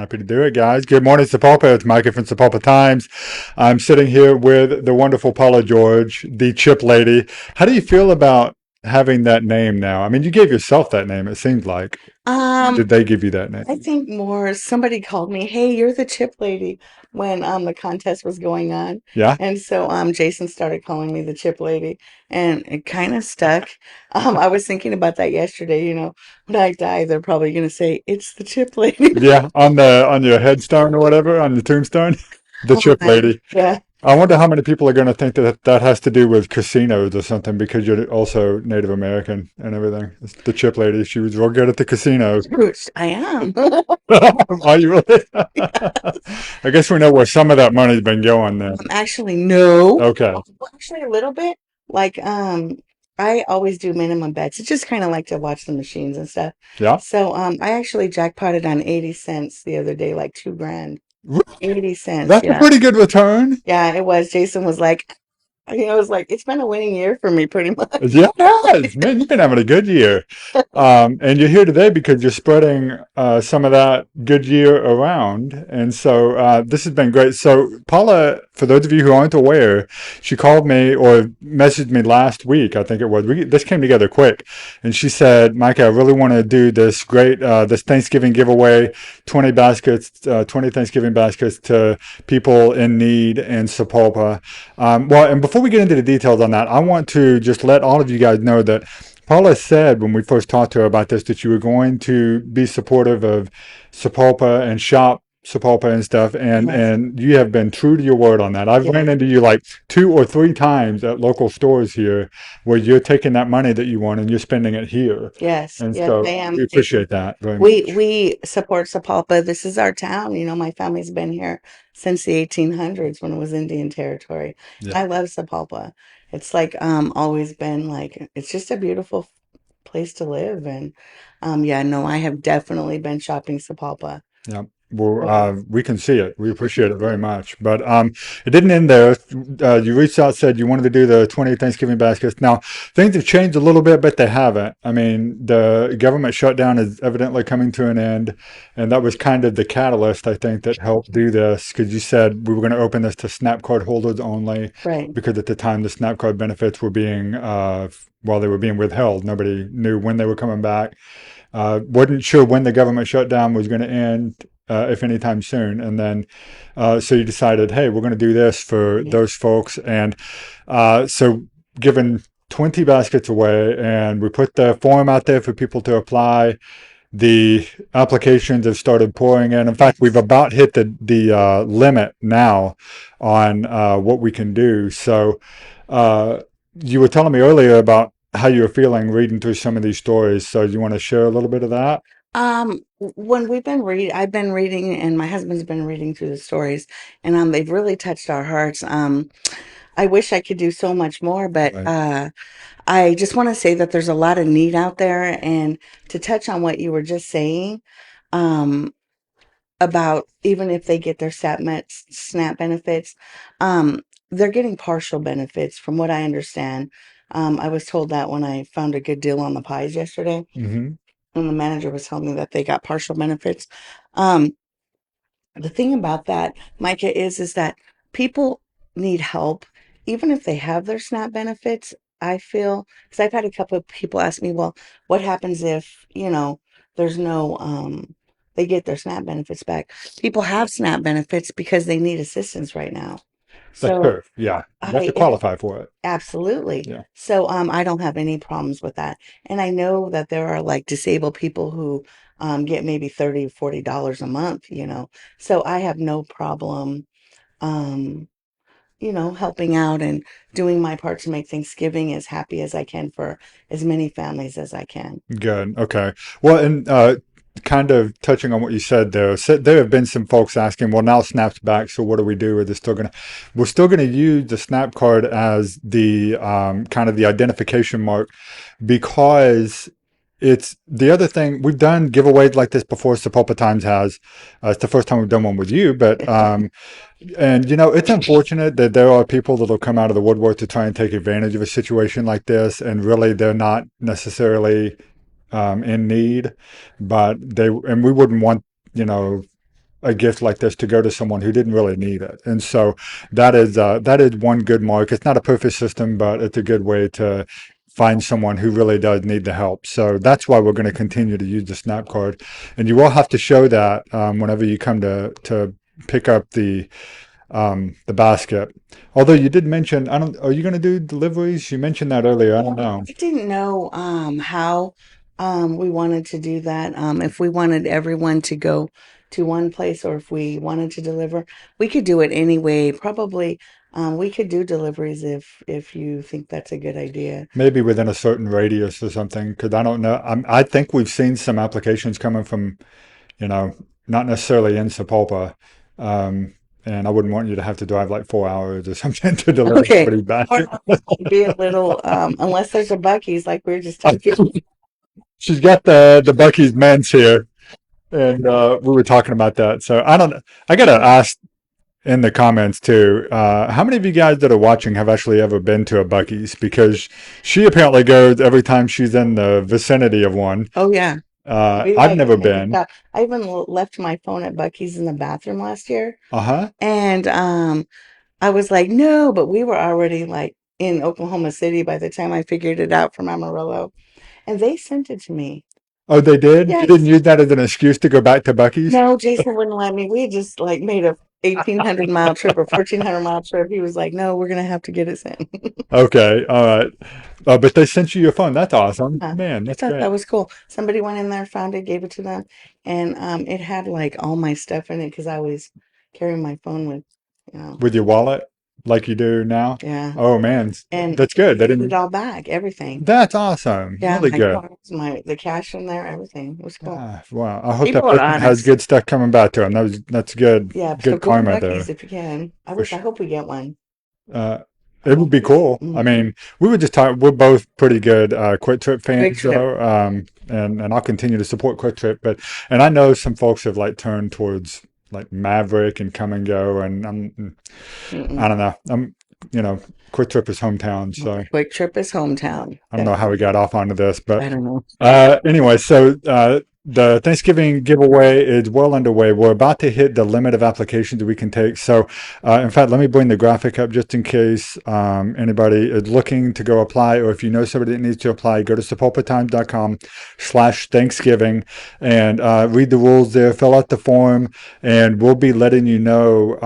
Happy to do it, guys. Good morning, Sapulpa. It's Micah from Sapulpa Times. I'm sitting here with the wonderful Paula George, the chip lady. How do you feel about having that name now? I mean, you gave yourself that name, it seems like. Or Um, did they give you that name? I think more somebody called me, "Hey, you're the chip lady," when the contest was going on. Yeah? And so Jason started calling me the chip lady, and it kind of stuck. I was thinking about that yesterday, when I die, they're probably gonna say it's the chip lady. Yeah, on your headstone or whatever, on your tombstone? The Oh chip man. lady. Yeah. I wonder how many people are going to think that that has to do with casinos or something because you're also Native American and everything. It's the chip lady, she was real good at the casinos. Which I am. Are you really? I guess we know where some of that money's been going then. Actually, no. Okay. Well, actually, a little bit. Like, I always do minimum bets. It's just kind of like to watch the machines and stuff. Yeah. So, I actually jackpotted on 80 cents the other day, like 2 grand. 80 cents, That's a yeah. pretty good return. Yeah, it was. Jason was like, I was like, it's been a winning year for me, pretty much. Yeah, it has. Man, you've been having a good year. And you're here today because you're spreading some of that good year around. And so this has been great. So, Paula, for those of you who aren't aware, she called me or messaged me last week, I think it was. This came together quick. And she said, Micah, I really want to do this this Thanksgiving giveaway, 20 baskets, 20 Thanksgiving baskets to people in need in Sapulpa. Well, and before we get into the details on that, I want to just let all of you guys know that Paula said when we first talked to her about this that you were going to be supportive of Sapulpa and shop Sapulpa and stuff, and Yes, you have been true to your word on that. I've ran yes, into you like 2 or 3 times at local stores here where you're taking that money that you want and you're spending it here, yes, and yes, I so am, we Jason. appreciate that very We much. we support Sapulpa. This is our town. My family's been here since the 1800s when it was Indian territory. Yeah. I love Sapulpa. It's like always been like it's just a beautiful place to live, and yeah, no, I have definitely been shopping Sapulpa. Yeah. Well, Yeah. we can see it. We appreciate it very much. But it didn't end there. You reached out, said you wanted to do the 20 Thanksgiving baskets. Now, things have changed a little bit, but they haven't. I mean, the government shutdown is evidently coming to an end. And that was kind of the catalyst, I think, that helped do this. Because you said we were going to open this to SNAP card holders only, Right. because at the time the SNAP card benefits were being, well, they were being withheld. Nobody knew when they were coming back. Wasn't sure when the government shutdown was going to end, if anytime soon. And then, so you decided, hey, we're going to do this for Yeah. those folks. And so, given 20 baskets away, and we put the form out there for people to apply. The applications have started pouring in. In fact, we've Yes. about hit the limit now on what we can do. So, uh, you were telling me earlier about how you were feeling reading through some of these stories. So, you want to share a little bit of that? When I've been reading, and my husband's been reading through the stories, and they've really touched our hearts. I wish I could do so much more, but Right. I just want to say that there's a lot of need out there, and to touch on what you were just saying, um, about even if they get their SNAP benefits, um, they're getting partial benefits, from what I understand. I was told that when I found a good deal on the pies yesterday, Hmm. and the manager was telling me that they got partial benefits. Um, the thing about that, Micah, is that people need help, even if they have their SNAP benefits. I feel because I've had a couple of people ask me, well, what happens if, there's no, they get their SNAP benefits back. People have SNAP benefits because they need assistance right now. That's So true. Yeah. You have I, to qualify for it. absolutely. Yeah. So I don't have any problems with that. And I know that there are like disabled people who get maybe 30, $40 a month, So I have no problem um, helping out and doing my part to make Thanksgiving as happy as I can for as many families as I can. Good. Okay. Well, and kind of touching on what you said there, so there have been some folks asking, well, now Snap's back, so what do we do? We're still gonna use the Snap card as the kind of the identification mark because it's the other thing. We've done giveaways like this before. Sapulpa Times has. It's the first time we've done one with you, but and it's unfortunate that there are people that'll come out of the woodwork to try and take advantage of a situation like this, and really they're not necessarily in need, but we wouldn't want, you know, a gift like this to go to someone who didn't really need it. And so that is one good mark. It's not a perfect system, but it's a good way to find someone who really does need the help. So that's why we're going to continue to use the Snap card, and you will have to show that whenever you come to pick up the basket. Although you did mention, I don't. Are you going to do deliveries? You mentioned that earlier. I don't know. I didn't know how we wanted to do that. If we wanted everyone to go to one place or if we wanted to deliver, we could do it anyway. Probably we could do deliveries if you think that's a good idea. Maybe within a certain radius or something, because I don't know. I think we've seen some applications coming from, you know, not necessarily in Sapulpa. Um, and I wouldn't want you to have to drive like 4 hours or something to deliver Okay. somebody's Or basket. be a little unless there's a Buc-ees like we were just talking. She's got the Buc-ees men's here, and we were talking about that. So I don't. I gotta ask in the comments too. How many of you guys that are watching have actually ever been to a Buc-ees? Because she apparently goes every time she's in the vicinity of one. Oh yeah. We I've like never make a been. stop. I even left my phone at Buc-ee's in the bathroom last year. Uh-huh. And I was like, no, but we were already like in Oklahoma City by the time I figured it out from Amarillo. And they sent it to me. Oh, they did? You didn't Yes. use that as an excuse to go back to Buc-ee's? No, Jason wouldn't let me. We had just like made a 1,800 mile trip or 1,400 mile trip. He was like, no, we're gonna have to get it sent. Okay, all right. But they sent you your phone. That's awesome. Yeah, Man, I that's thought great. that was cool. Somebody went in there, found it, gave it to them, and it had like all my stuff in it because I always carry my phone with, you know, With your wallet, like you do now? yeah. Oh man, And that's they good. They gave it didn't. all back, everything. That's awesome. Yeah, Really my good. cards, the cash in there, everything. It was cool. Ah, wow. I hope that People are person has honest. good stuff coming back to them. That's good. Yeah, so Good go to karma Buc-ee's there. if you can. For I sure. hope we get one. Uh, I it would hope be we. cool. I Mm-hmm. mean, we were just talking. We're both pretty good Quick Trip Quick fans, trip. though, and I'll continue to support Quick Trip. But and I know some folks have like turned towards like Maverick and Come and Go, and I Mm-mm. don't know. Quick Trip is hometown, so Quick trip is hometown. I don't know how we Definitely. got off onto this, but I don't know. anyway, so the Thanksgiving giveaway is well underway. We're about to hit the limit of applications that we can take. So, in fact, let me bring the graphic up just in case anybody is looking to go apply, or if you know somebody that needs to apply, go to sapulpatimes.com/Thanksgiving and read the rules there, fill out the form, and we'll be letting you know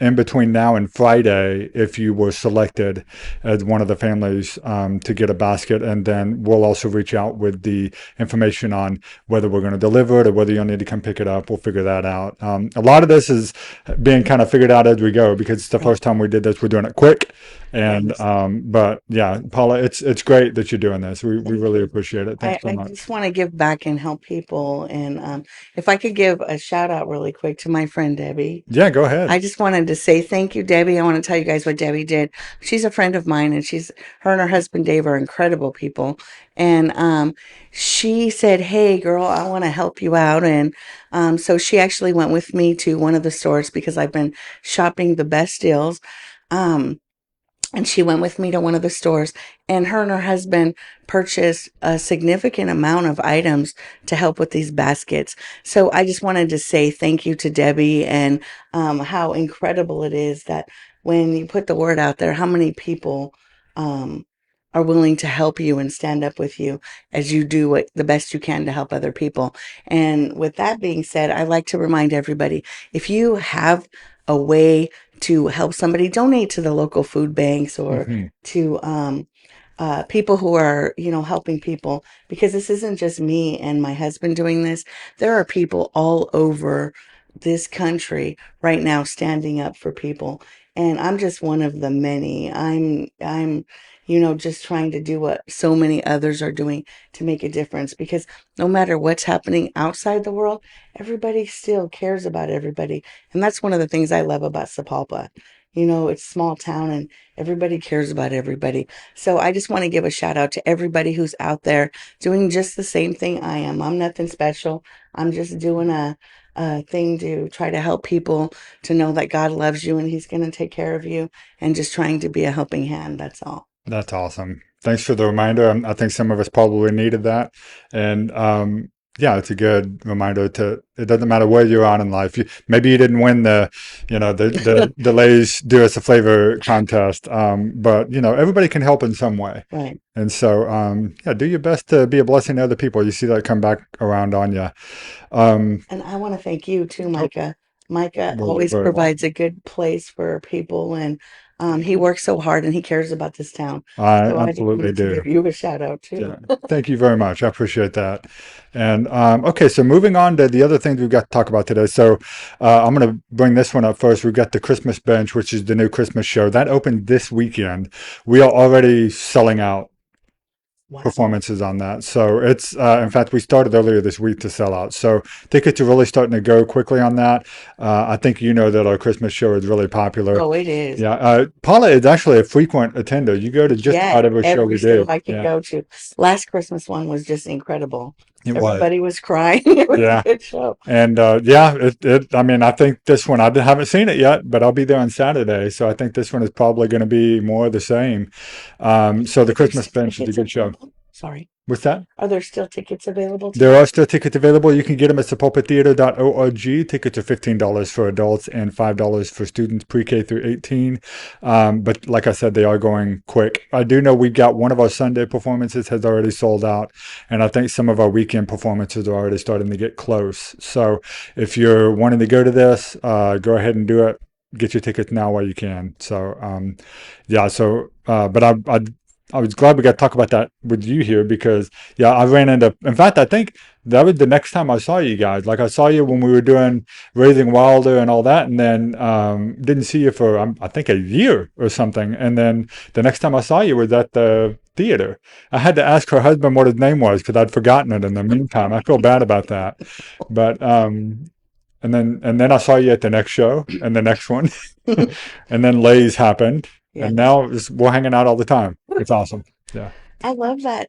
in between now and Friday if you were selected as one of the families to get a basket. And then we'll also reach out with the information on whether we're going to deliver it or whether you'll need to come pick it up. We'll figure that out. A lot of this is being kind of figured out as we go because it's the Right. first time we did this. We're doing it quick. And Yes. but yeah, Paula, it's great that you're doing this. We Thank really you. appreciate it. Thanks so I much. just want to give back and help people. And if I could give a shout out really quick to my friend Debbie. Yeah, go ahead. I just wanted to say thank you, Debbie. I want to tell you guys what Debbie did. She's a friend of mine, and her and her husband Dave are incredible people. And she said, "Hey, girl, I want to help you out." And so she actually went with me to one of the stores because I've been shopping the best deals. Um, and she went with me to one of the stores, and her husband purchased a significant amount of items to help with these baskets. So I just wanted to say thank you to Debbie, and how incredible it is that when you put the word out there, how many people um, are willing to help you and stand up with you as you do the best you can to help other people. And with that being said, I like to remind everybody, if you have a way to help somebody, donate to the local food banks or Hmm. to people who are, helping people, because this isn't just me and my husband doing this. There are people all over this country right now standing up for people. And I'm just one of the many. I'm, just trying to do what so many others are doing to make a difference, because no matter what's happening outside the world, everybody still cares about everybody. And that's one of the things I love about Sapulpa. It's small town and everybody cares about everybody. So I just want to give a shout out to everybody who's out there doing just the same thing I am. I'm nothing special. I'm just doing a thing to try to help people to know that God loves you and He's going to take care of you, and just trying to be a helping hand. That's all. That's awesome. Thanks for the reminder. I think some of us probably needed that. And yeah, it's a good reminder to, it doesn't matter where you're on in life. Maybe you didn't win the Lay's Do Us a Flavor contest, but everybody can help in some way. Right. And so, yeah, do your best to be a blessing to other people. You see that come back around on you. Um, And I want to thank you too, oh, Micah. Micah well, you're always very provides welcome. a good place for people, and he works so hard and he cares about this town. I So I just absolutely wanted to do. give you a shout out too. Yeah. Thank you very much. I appreciate that. And okay, so moving on to the other things we've got to talk about today. So I'm going to bring this one up first. We've got the Christmas Bench, which is the new Christmas show that opened this weekend. We are already selling out Wow. performances on that. So it's, in fact, we started earlier this week to sell out. So tickets are really starting to go quickly on that. I think that our Christmas show is really popular. Oh, it is. Yeah. Paula is actually a frequent attender. You go to just Yes, about every show every we show do. I could Yeah, go to. Last Christmas one was just incredible. it was. Everybody was crying. It was a Yeah. good show. And yeah, I mean, I think this one, haven't seen it yet, but I'll be there on Saturday. So I think this one is probably going to be more of the same. So the Are there Christmas still Bench is a tickets good show. available? Sorry. What's that? Are there still tickets available There too? are still tickets available. You can get them at sapulpatheater.org. Tickets are $15 for adults and $5 for students pre-K through 18. But like I said, they are going quick. I do know we've got one of our Sunday performances has already sold out, and I think some of our weekend performances are already starting to get close. So if you're wanting to go to this, go ahead and do it. Get your tickets now while you can. So yeah. So but I was glad we got to talk about that with you here because yeah, I ran into. In fact, I think that was the next time I saw you guys. Like I saw you when we were doing Raising Wilder and all that, and then didn't see you for I think a year or something. And then the next time I saw you was at the theater. I had to ask her husband what his name was because I'd forgotten it in the meantime. I feel bad about that, but and then I saw you at the next show and the next one, and then Lay's happened, and Yes. now we're hanging out all the time. It's awesome. Yeah. I love that.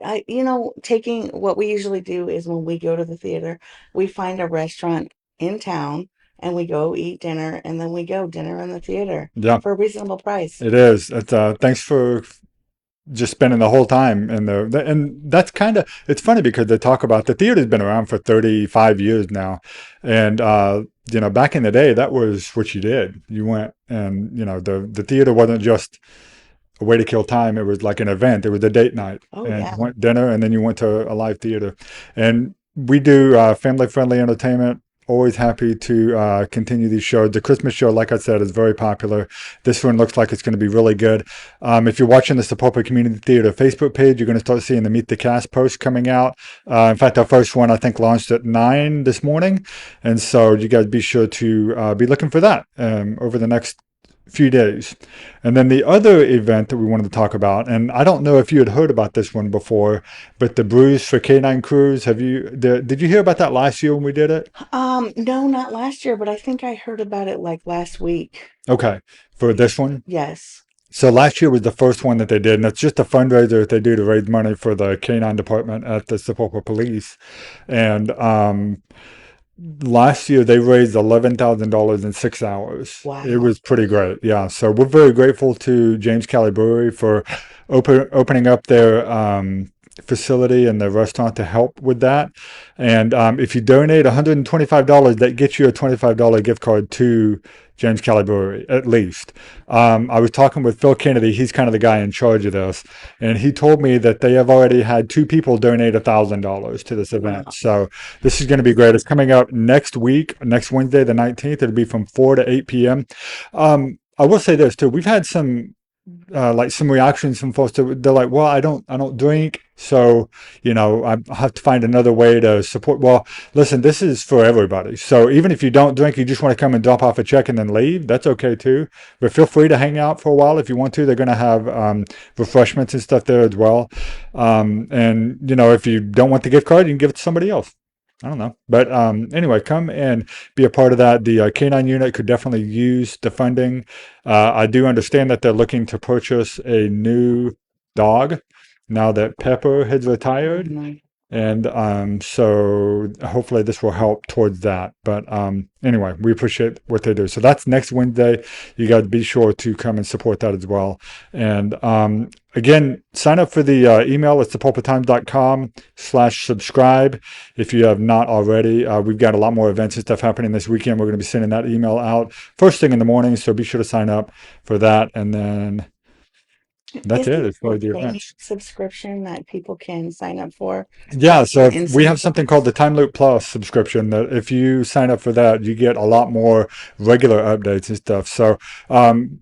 Taking what we usually do is when we go to the theater, we find a restaurant in town and we go eat dinner and then we go dinner in the theater Yeah, for a reasonable price. it is. Thanks for just spending the whole time in and that's kind of, it's funny because they talk about the theater's been around for 35 years now. And, back in the day, that was what you did. You went and, the theater wasn't just a way to kill time. It was like an event. It was a date night Oh and you yeah. went dinner and then you went to a live theater. And we do family friendly entertainment. Always happy to continue these shows. The Christmas show, like I said, is very popular. This one looks like it's going to be really good. If you're watching the Sapulpa Community Theater Facebook page, you're going to start seeing the Meet the Cast post coming out. In fact, our first one, I think, launched at 9 this morning. And so you guys be sure to be looking for that over the next few days. And then the other event that we wanted to talk about, and I don't know if you had heard about this one before, but the Brews for Canine Crews. Did you hear about that last year when we did it? No, not last year, but I think I heard about it like last week. Okay, for this one. Yes. So last year was the first one that they did, and it's just a fundraiser that they do to raise money for the canine department at the Sapulpa Police. And last year they raised $11,000 in 6 hours. It Wow. was pretty great. Yeah. So we're very grateful to James Cali Brewery for opening up their facility and their restaurant to help with that. And if you donate $125, that gets you a $25 gift card to James Cali Brewery, at least. I was talking with Phil Kennedy. He's kind of the guy in charge of this. And he told me that they have already had two people donate $1,000 to this event. Wow. So this is going to be great. It's coming up next week, next Wednesday, the 19th. It'll be from 4 to 8 p.m. I will say this too. We've had some like some reactions from folks they're like, well, I don't drink, so I have to find another way to support. Well, listen, this is for everybody. So even if you don't drink, you just want to come and drop off a check and then leave, that's okay too. But feel free to hang out for a while if you want to. They're going to have refreshments and stuff there as well. And if you don't want the gift card, you can give it to somebody else. I don't know. But anyway, come and be a part of that. The K9 unit could definitely use the funding. I do understand that they're looking to purchase a new dog now that Pepper has Oh, retired. my. And so hopefully this will help towards that. But anyway, we appreciate what they do. So that's next Wednesday. You got to be sure to come and support that as well. And again, sign up for the email at sapulpatimes.com/subscribe if you have not already. We've got a lot more events and stuff happening this weekend. We're going to be sending that email out first thing in the morning. So be sure to sign up for that. And then that's Is it there as far a as the paid events. subscription that people can sign up for Yeah, so and we some have something called the Timeloop Plus subscription that if you sign up for that, you get a lot more regular updates and stuff. So um,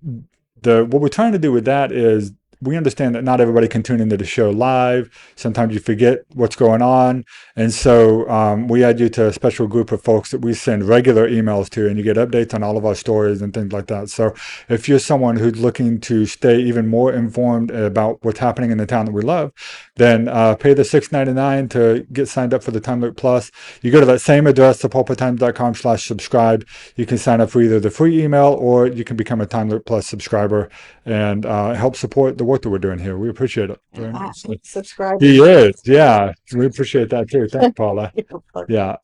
the what we're trying to do with that is we understand that not everybody can tune into the show live. Sometimes you forget what's going on, and so we add you to a special group of folks that we send regular emails to, and you get updates on all of our stories and things like that. So if you're someone who's looking to stay even more informed about what's happening in the town that we love, then pay the $6.99 to get signed up for the Time Loop Plus. You go to that same address, sapulpatimes.com/subscribe. You can sign up for either the free email or you can become a Time Loop Plus subscriber and help support the work that we're doing here. We appreciate it and very I much. subscribe. He is, yeah. We appreciate that too. Thanks, Paula. You're welcome. Yeah.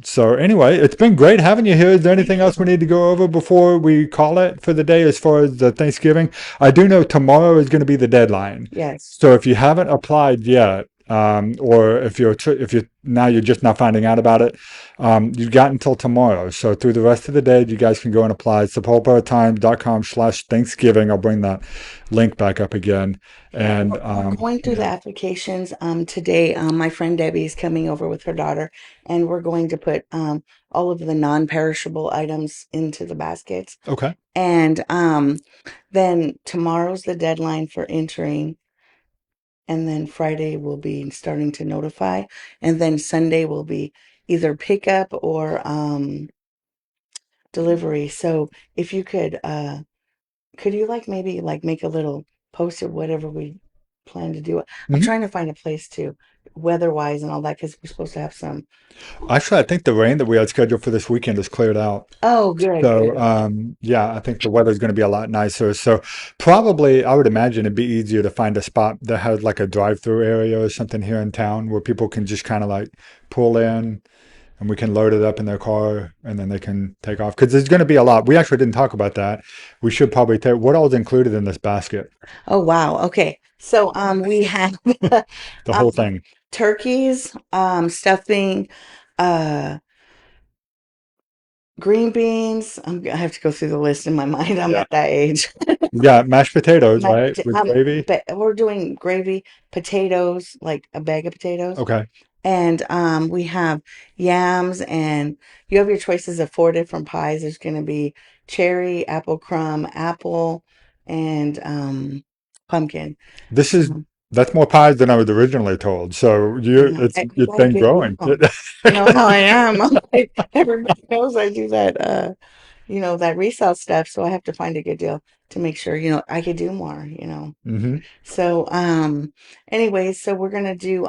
So anyway, it's been great having you here. Is there anything else we need to go over before we call it for the day as far as the Thanksgiving? I do know tomorrow is going to be the deadline. Yes. So if you haven't applied yet, or if you're now you're just now finding out about it, you've got until tomorrow. So through the rest of the day, you guys can go and apply. Sapulpatimes.com/Thanksgiving. I'll bring that link back up again. Yeah, And we're going through the yeah. applications today. My friend Debbie is coming over with her daughter, and we're going to put all of the non-perishable items into the baskets. Okay. And then tomorrow's the deadline for entering, and then Friday will be starting to notify, and then Sunday will be either pickup or delivery. So if you could you like maybe like make a little post of whatever we plan to do? I'm Mhm. trying to find a place to weather-wise and all that because we're supposed to have some. Actually, I think the rain that we had scheduled for this weekend is cleared out. Oh, good, So, good. yeah, I think the weather's going to be a lot nicer. So, probably, I would imagine it'd be easier to find a spot that has like a drive-through area or something here in town where people can just kind of like pull in and we can load it up in their car and then they can take off. Because there's going to be a lot. We actually didn't talk about that. We should probably take what all is included in this basket, Oh, wow. Okay. So we have the um, whole thing. turkeys, stuffing, uh, green beans. I have to go through the list in my mind. I'm Yeah. at that age. We got mashed potatoes, Mashed right? With pota- gravy. we're doing gravy, potatoes, like a bag of potatoes. Okay. And we have yams, and you have your choices of four different pies. There's going to be cherry, apple crumb, apple, and pumpkin. This is So, that's more pies than I was originally told. So you it's got a been good growing. deal. You know how I am. I'm like, everybody knows I do that. That resale stuff. So I have to find a good deal to make sure I could do more. Hmm. So, anyways, so we're gonna do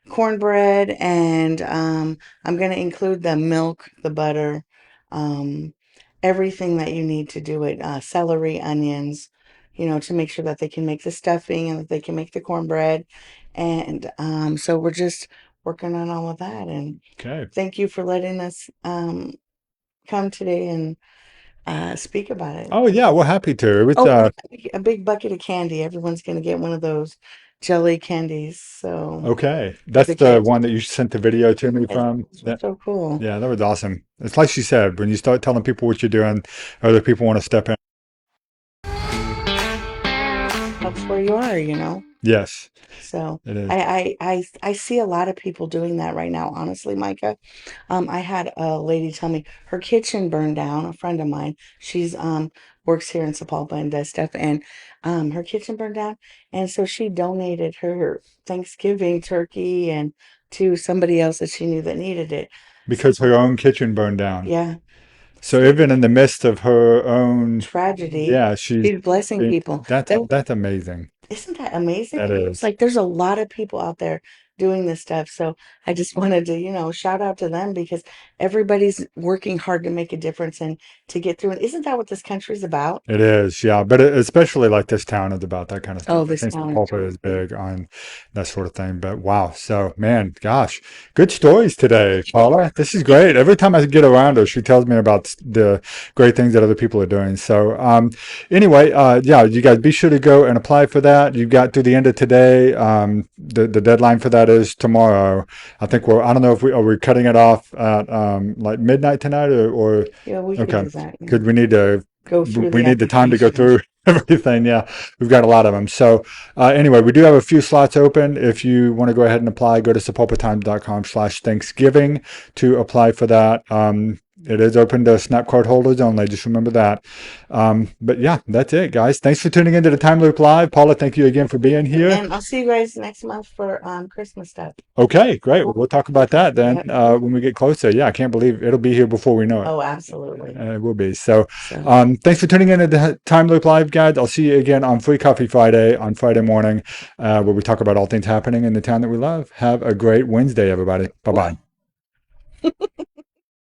cornbread, and I'm gonna include the milk, the butter, um, everything that you need to do it, celery, onions, to make sure that they can make the stuffing and that they can make the cornbread. And so we're just working on all of that. And Okay. thank you for letting us come today and speak about it. Oh yeah, we're happy to. It was Oh, and a big bucket of candy. Everyone's going to get one of those jelly candies. So okay. for That's the the kids, one that you sent the video to me it's from. so cool. Yeah, that was awesome. It's like she said, when you start telling people what you're doing, other people want to step in. That's where you are. Yes, So it is. I see a lot of people doing that right now, honestly, Micah. I had a lady tell me her kitchen burned down, a friend of mine. She's works here in Sapulpa and does stuff, and her kitchen burned down, and so she donated her Thanksgiving turkey and to somebody else that she knew that needed it. So Because her own kitchen burned down. yeah, So so even in the midst of her own, tragedy. yeah, she's She's blessing people. that's amazing. Isn't that amazing? That It's is. like there's a lot of people out there doing this stuff. So I just wanted to, shout out to them because everybody's working hard to make a difference and to get through. And isn't that what this country's about? It is, yeah, but especially like this town is about that kind of Oh, stuff. I this think town is Sapulpa is terrific. big on that sort of thing. But wow, so man, gosh, good stories today, Paula. This is great. Every time I get around her, she tells me about the great things that other people are doing. So anyway, yeah, you guys be sure to go and apply for that. You've got through the end of today. The deadline for that is tomorrow. I think I don't know if we cutting it off at like midnight tonight or Yeah, we could okay, do that. Yeah. because Go through we the need the time to go applications. through everything. Yeah, we've got a lot of them. So anyway, we do have a few slots open. If you want to go ahead and apply, go to sapulpatimes.com/Thanksgiving to apply for that. It is open to Snap card holders only. Just remember that. But yeah, that's it, guys. Thanks for tuning into the Time Loop Live. Paula, thank you again for being here. And I'll see you guys next month for Christmas stuff. Okay, great. Well, we'll talk about that then Yep. when we get closer. Yeah, I can't believe it'll be here before we know it. Oh, absolutely. It will be. So, So, thanks for tuning in to the Time Loop Live, guys. I'll see you again on Free Coffee Friday on Friday morning, where we talk about all things happening in the town that we love. Have a great Wednesday, everybody. Bye bye.